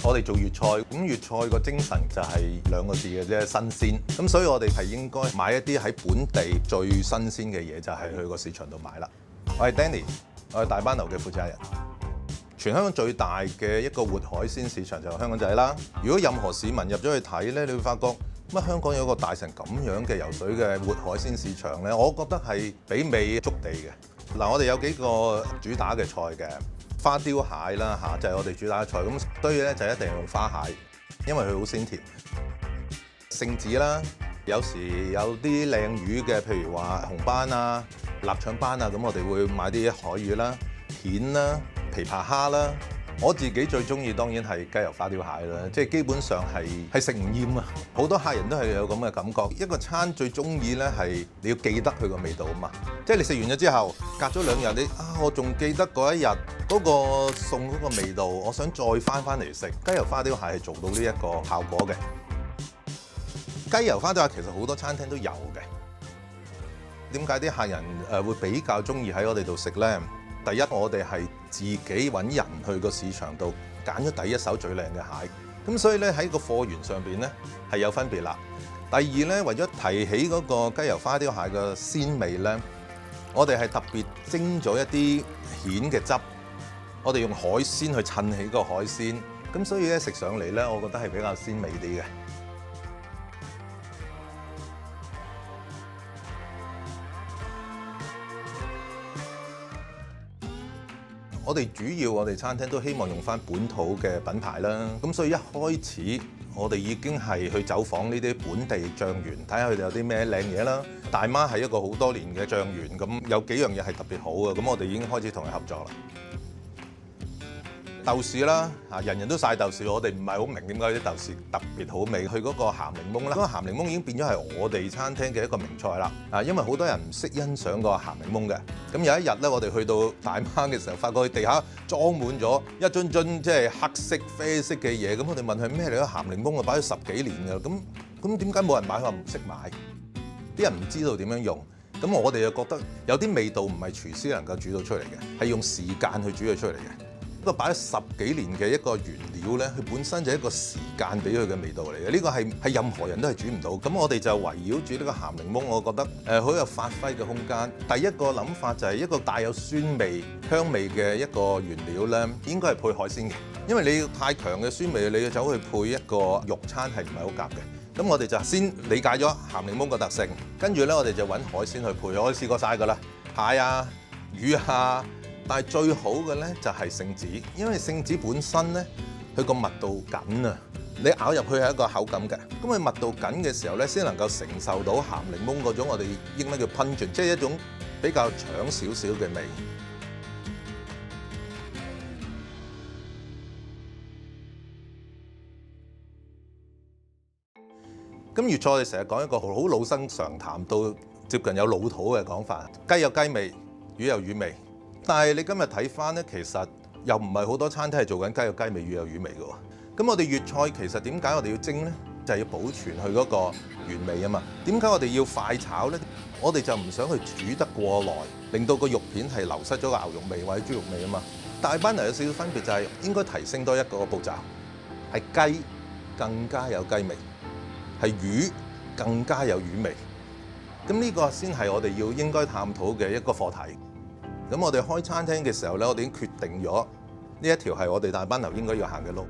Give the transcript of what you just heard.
我哋做粵菜，咁粵菜個精神就係兩個字嘅啫，新鮮。咁所以我哋係應該買一啲喺本地最新鮮嘅嘢，就係去個市場度買啦。我係 Danny， 我係大班樓嘅負責人。全香港最大嘅一個活海鮮市場就係香港仔啦。如果任何市民入咗去睇咧，你會發覺乜香港有個大成咁樣嘅游水嘅活海鮮市場咧，我覺得係媲美築地嘅。嗱，我哋有幾個主打嘅菜嘅。花雕蟹啦嚇，就係我哋主打嘅菜，咁所以咧就一定要用花蟹，因為佢好鮮甜。聖子啦，有時有啲靚魚嘅，譬如話紅斑啊、臘腸斑啊，咁我哋會買啲海魚啦、蜆啦、琵琶蝦啦。我自己最中意當然係雞油花雕蟹啦，即係基本上係食唔厭啊！好多客人都係有咁嘅感覺。一個餐最中意咧係你要記得佢個味道啊嘛，即係你食完咗之後，隔咗2日我仲記得嗰一日嗰個餸嗰個味道，我想再翻嚟食。雞油花雕蟹係做到呢一個效果嘅。雞油花雕蟹其實好多餐廳都有嘅。點解啲客人會比較中意喺我哋度食咧？第一，我哋係自己揾人去個市場度揀咗第一手最靚嘅蟹，咁所以咧喺個貨源上邊咧係有分別啦。第二咧，為咗提起嗰個雞油花雕蟹嘅鮮味咧，我哋係特別蒸咗一啲蜆嘅汁，我哋用海鮮去襯起個海鮮，咁所以咧食上嚟咧，我覺得係比較鮮美啲嘅。我哋餐廳都希望用返本土嘅品牌啦，咁所以一開始我哋已經係去走訪呢啲本地醬園，睇下佢哋有啲咩靚嘢啦。大媽係一個好多年嘅醬園，咁有幾樣嘢係特別好嘅，咁我哋已經開始同佢合作啦。豆豉啦，人人都曬豆豉，我哋唔係好明點解啲豆豉特別好味。佢嗰個鹹檸檬啦，嗰個鹹檸檬已經變咗係我哋餐廳嘅一個名菜啦。因為好多人唔識欣賞個鹹檸檬嘅。咁有一日咧，我哋去到大媽嘅時候，發覺佢地下裝滿咗一樽樽即係黑色、啡色嘅嘢。咁我哋問佢咩嚟？鹹檸檬啊，擺咗10幾年㗎。咁點解冇人買？佢話唔識買，啲人唔知道點樣用。咁我哋又覺得有啲味道唔係廚師能夠煮到出嚟嘅，係用時間去煮佢出嚟嘅。呢個擺咗10幾年嘅一個原料咧，佢本身就係一個時間俾佢嘅味道嚟嘅。呢個係任何人都係煮唔到。咁我哋就圍繞住呢個鹹檸檬，我覺得好有發揮嘅空間。第一個諗法就係一個帶有酸味、香味嘅一個原料咧，應該係配海鮮嘅。因為你要太強嘅酸味，你要走去配一個肉餐係唔係好夾嘅。咁我哋就先理解咗鹹檸檬個特性，跟住咧我哋就揾海鮮去配。我試過晒㗎啦，蟹啊、魚啊。但係最好嘅咧就係聖子，因為聖子本身咧佢個密度緊啊，你咬入去係一個口感嘅。咁佢密度緊嘅時候咧，先能夠承受到鹹檸檬嗰種我哋英文叫 pungent， 即係一種比較搶少少嘅味。咁粵菜我哋成日講一個好老生常談到接近有老土嘅講法，雞有雞味，魚有魚味。但係你今日睇翻咧，其實又唔係好多餐廳係做緊雞有雞味、魚有魚味嘅喎。咁我哋粵菜其實點解我哋要蒸咧？就係要保存佢嗰個原味啊嘛。點解我哋要快炒咧？我哋就唔想去煮得過耐，令到個肉片係流失咗個牛肉味或者豬肉味啊嘛。大班人有少少分別就係應該提升多一個步驟，係雞更加有雞味，係魚更加有魚味。咁呢個先係我哋要應該探討嘅一個課題。咁我哋開餐廳嘅時候咧，我哋已經決定咗呢一條係我哋大班樓應該要行嘅路。